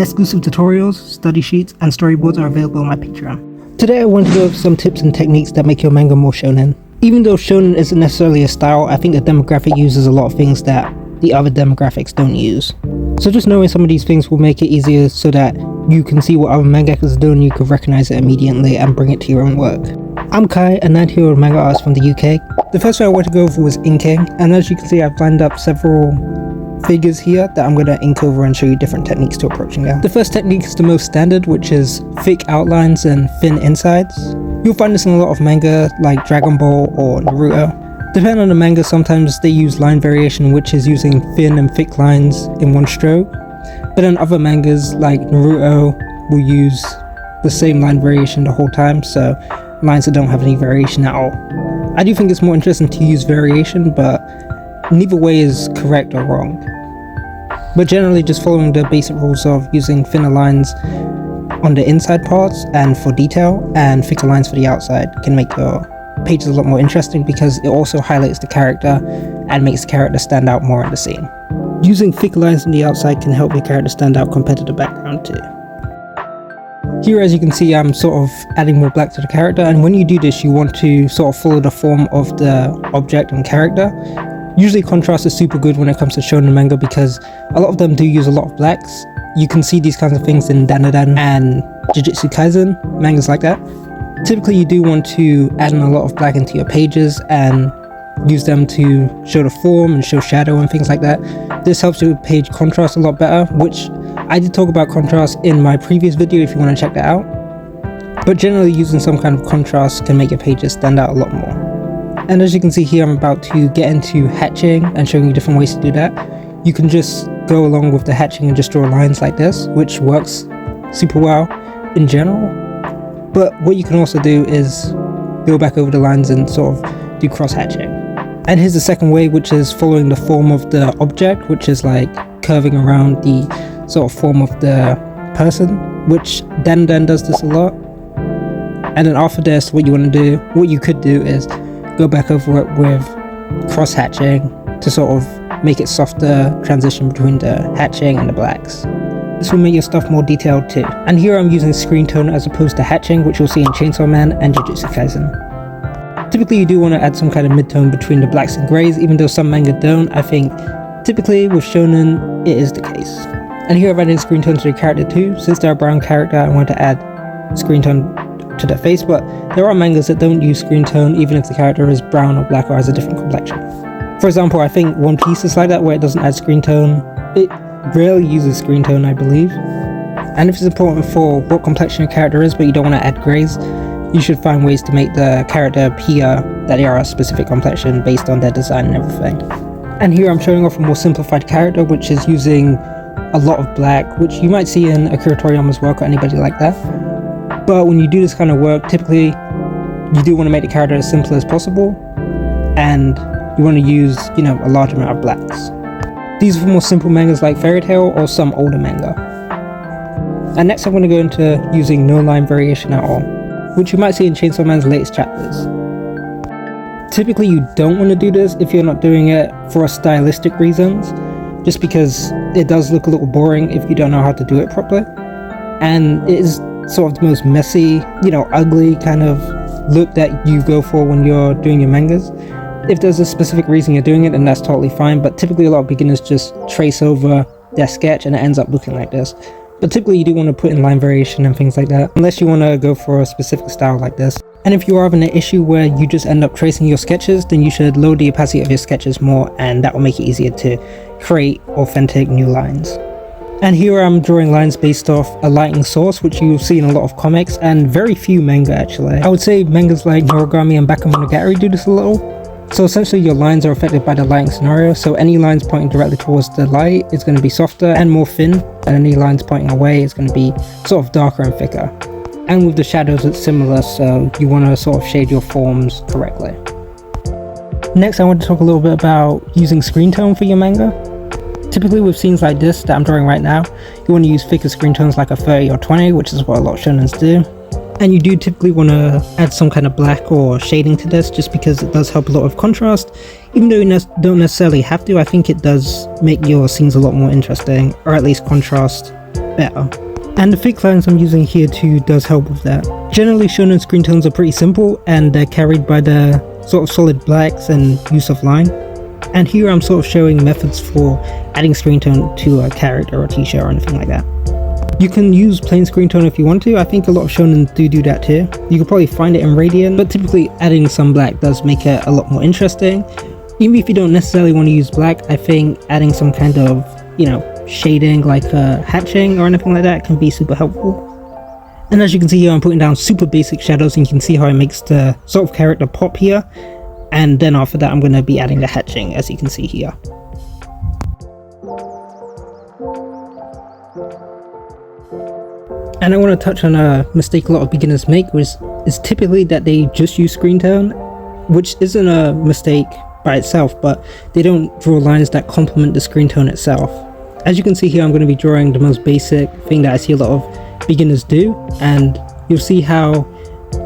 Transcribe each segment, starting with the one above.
Exclusive tutorials, study sheets, and storyboards are available on my Patreon. Today I want to go over some tips and techniques that make your manga more shonen. Even though shonen isn't necessarily a style, I think the demographic uses a lot of things that the other demographics don't use. So just knowing some of these things will make it easier so that you can see what other mangakas are doing, you can recognize it immediately and bring it to your own work. I'm Kai, a 9-year-old manga artist from the UK. The first thing I wanted to go over was inking, and as you can see I've lined up several figures here that I'm going to ink over and show you different techniques to approaching them. The first technique is the most standard, which is thick outlines and thin insides. You'll find this in a lot of manga like Dragonball or Naruto. Depending on the manga, sometimes they use line variation, which is using thin and thick lines in one stroke, but then other mangas like Naruto will use the same line variation the whole time, so lines that don't have any variation at all. I do think it's more interesting to use variation, but neither way is correct or wrong. But generally just following the basic rules of using thinner lines on the inside parts and for detail, and thicker lines for the outside can make your pages a lot more interesting because it also highlights the character and makes the character stand out more in the scene. Using thick lines on the outside can help your character stand out compared to the background too. Here, as you can see, I'm sort of adding more black to the character, and when you do this you want to sort of follow the form of the object and character. Usually contrast is super good when it comes to shonen manga because a lot of them do use a lot of blacks. You can see these kinds of things in Dandadan and Jujutsu Kaisen, mangas like that. Typically you do want to add in a lot of black into your pages and use them to show the form and show shadow and things like that. This helps your page contrast a lot better, which I did talk about contrast in my previous video if you want to check that out. But generally using some kind of contrast can make your pages stand out a lot more. And as you can see here, I'm about to get into hatching and showing you different ways to do that. You can just go along with the hatching and just draw lines like this, which works super well in general. But what you can also do is go back over the lines and sort of do cross hatching. And here's the second way, which is following the form of the object, which is like curving around the sort of form of the person, which Dandadan does this a lot. And then after this, what you could do is go back over it with cross hatching to sort of make it softer transition between the hatching and the blacks. This will make your stuff more detailed too. And here I'm using screen tone as opposed to hatching, which you'll see in Chainsaw Man and Jujutsu Kaisen. Typically you do want to add some kind of mid-tone between the blacks and greys, even though some manga don't. I think typically with shonen it is the case. And here I've added screen tone to the character too. Since they're a brown character, I want to add screen tone to their face, but there are mangas that don't use screen tone even if the character is brown or black or has a different complexion. For example, I think One Piece is like that, where it doesn't add screen tone. It rarely uses screen tone, I believe. And if it's important for what complexion your character is but you don't want to add greys, you should find ways to make the character appear that they are a specific complexion based on their design and everything. And here I'm showing off a more simplified character, which is using a lot of black, which you might see in Akira Toriyama's work or anybody like that. But when you do this kind of work, typically you do want to make the character as simple as possible, and you want to use, a large amount of blacks. These are for more simple mangas like Fairy Tail or some older manga. And next I'm going to go into using no line variation at all, which you might see in Chainsaw Man's latest chapters. Typically you don't want to do this if you're not doing it for stylistic reasons, just because it does look a little boring if you don't know how to do it properly. And it is sort of the most messy, ugly kind of look that you go for when you're doing your mangas. If there's a specific reason you're doing it, then that's totally fine, but typically a lot of beginners just trace over their sketch and it ends up looking like this. But typically you do want to put in line variation and things like that, unless you want to go for a specific style like this. And if you are having an issue where you just end up tracing your sketches, then you should lower the opacity of your sketches more, and that will make it easier to create authentic new lines. And here I'm drawing lines based off a lighting source, which you'll see in a lot of comics and very few manga actually. I would say mangas like Noragami and Bakemonogatari do this a little. So essentially your lines are affected by the lighting scenario, so any lines pointing directly towards the light is going to be softer and more thin, and any lines pointing away is going to be sort of darker and thicker. And with the shadows it's similar, so you want to sort of shade your forms correctly. Next I want to talk a little bit about using screen tone for your manga. Typically with scenes like this that I'm drawing right now, you want to use thicker screen tones like a 30 or 20, which is what a lot of shonens do. And you do typically want to add some kind of black or shading to this, just because it does help a lot of contrast. Even though you don't necessarily have to, I think it does make your scenes a lot more interesting, or at least contrast better. And the thick lines I'm using here too does help with that. Generally, shonen screen tones are pretty simple and they're carried by the sort of solid blacks and use of line. And here I'm sort of showing methods for adding screen tone to a character or t-shirt or anything like that. You can use plain screen tone if you want to. I think a lot of shonen do that too. You can probably find it in Radiant, but typically adding some black does make it a lot more interesting. Even if you don't necessarily want to use black, I think adding some kind of, shading like hatching or anything like that can be super helpful. And as you can see here, I'm putting down super basic shadows and you can see how it makes the sort of character pop here. And then after that, I'm going to be adding the hatching, as you can see here. And I want to touch on a mistake a lot of beginners make, which is typically that they just use screen tone, which isn't a mistake by itself, but they don't draw lines that complement the screen tone itself. As you can see here, I'm going to be drawing the most basic thing that I see a lot of beginners do, and you'll see how,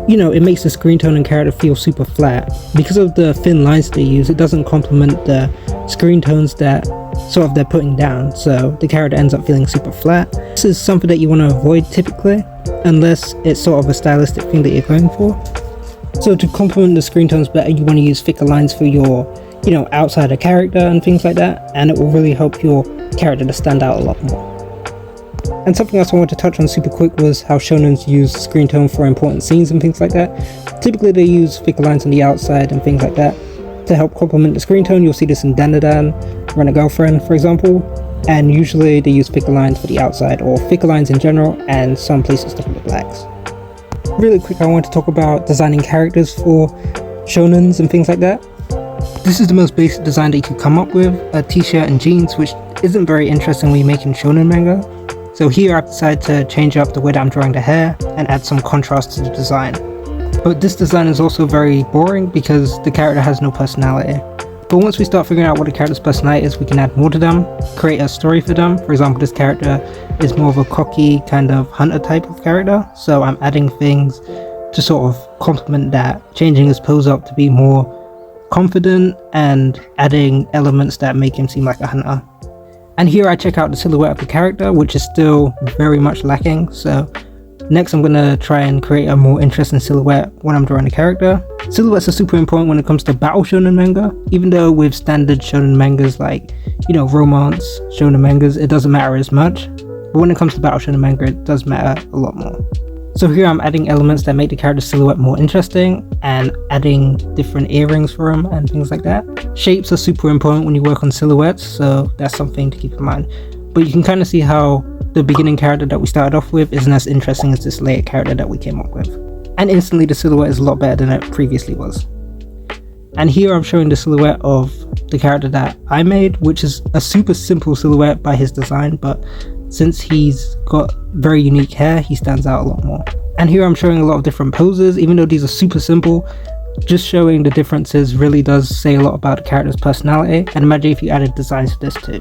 it makes the screen tone and character feel super flat. Because of the thin lines they use, it doesn't complement the screen tones that sort of they're putting down, so the character ends up feeling super flat. This is something that you want to avoid typically, unless it's sort of a stylistic thing that you're going for. So to complement the screen tones better, you want to use thicker lines for your, outside a character and things like that, and it will really help your character to stand out a lot more. And something else I wanted to touch on super quick was how shonens use screen tone for important scenes and things like that. Typically they use thicker lines on the outside and things like that to help complement the screen tone. You'll see this in Dandadan, Rent a Girlfriend, for example, and usually they use thicker lines for the outside, or thicker lines in general, and some places to put the blacks. Really quick, I want to talk about designing characters for shonens and things like that. This is the most basic design that you could come up with, a t-shirt and jeans, which isn't very interesting when you're making shonen manga. So here I've decided to change up the way that I'm drawing the hair and add some contrast to the design. But this design is also very boring because the character has no personality. But once we start figuring out what the character's personality is, we can add more to them, create a story for them. For example, this character is more of a cocky kind of hunter type of character, so I'm adding things to sort of complement that, changing his pose up to be more confident and adding elements that make him seem like a hunter. And here I check out the silhouette of the character, which is still very much lacking, so next I'm going to try and create a more interesting silhouette when I'm drawing a character. Silhouettes are super important when it comes to battle shonen manga, even though with standard shonen mangas like, romance shonen mangas, it doesn't matter as much. But when it comes to battle shonen manga, it does matter a lot more. So here I'm adding elements that make the character silhouette more interesting and adding different earrings for him and things like that. Shapes are super important when you work on silhouettes, so that's something to keep in mind. But you can kind of see how the beginning character that we started off with isn't as interesting as this later character that we came up with. And instantly the silhouette is a lot better than it previously was. And here I'm showing the silhouette of the character that I made, which is a super simple silhouette by his design, but since he's got very unique hair, he stands out a lot more. And here I'm showing a lot of different poses, even though these are super simple. Just showing the differences really does say a lot about the character's personality, and imagine if you added designs to this too.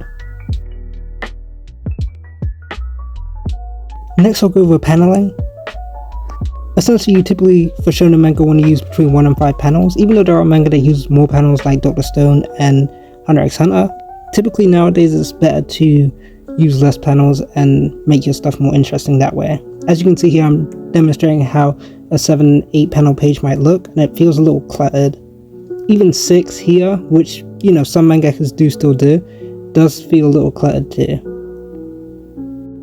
Next I'll go over paneling. Essentially, you typically for shonen manga want to use between 1 and 5 panels, even though there are manga that use more panels like Dr. Stone and Hunter x Hunter. Typically nowadays it's better to use less panels and make your stuff more interesting that way. As you can see here, I'm demonstrating how a 7-8 panel page might look, and it feels a little cluttered. Even 6 here, which some mangakas do still do, does feel a little cluttered too.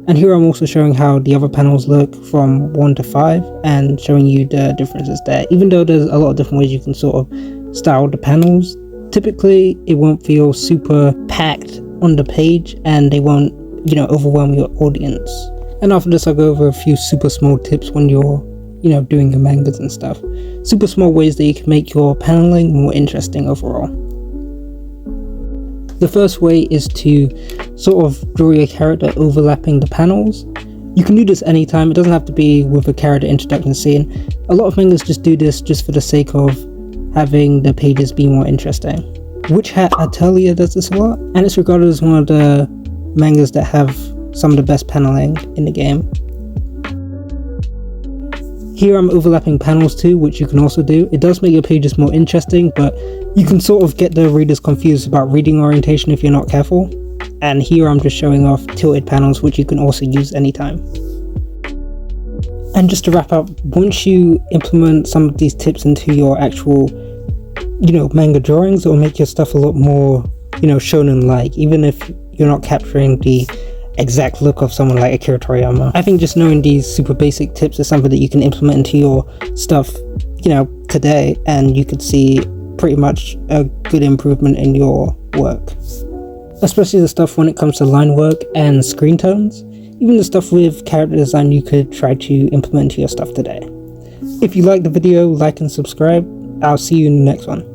And here I'm also showing how the other panels look from 1 to 5 and showing you the differences there. Even though there's a lot of different ways you can sort of style the panels, typically it won't feel super packed on the page and they won't overwhelm your audience. And after this I'll go over a few super small tips when you're doing your mangas and stuff. Super small ways that you can make your paneling more interesting overall. The first way is to sort of draw your character overlapping the panels. You can do this anytime, it doesn't have to be with a character introduction scene. A lot of mangas just do this just for the sake of having the pages be more interesting. Witch Hat Atelier does this a lot, and it's regarded as one of the mangas that have some of the best paneling in the game. Here I'm overlapping panels too, which you can also do. It does make your pages more interesting, but you can sort of get the readers confused about reading orientation if you're not careful. and here I'm just showing off tilted panels, which you can also use anytime. And just to wrap up, once you implement some of these tips into your actual, manga drawings, it'll make your stuff a lot more, shonen-like, even if you're not capturing the exact look of someone like Akira Toriyama. I think just knowing these super basic tips is something that you can implement into your stuff, today, and you could see pretty much a good improvement in your work. Especially the stuff when it comes to line work and screen tones. Even the stuff with character design you could try to implement into your stuff today. If you liked the video, like and subscribe. I'll see you in the next one.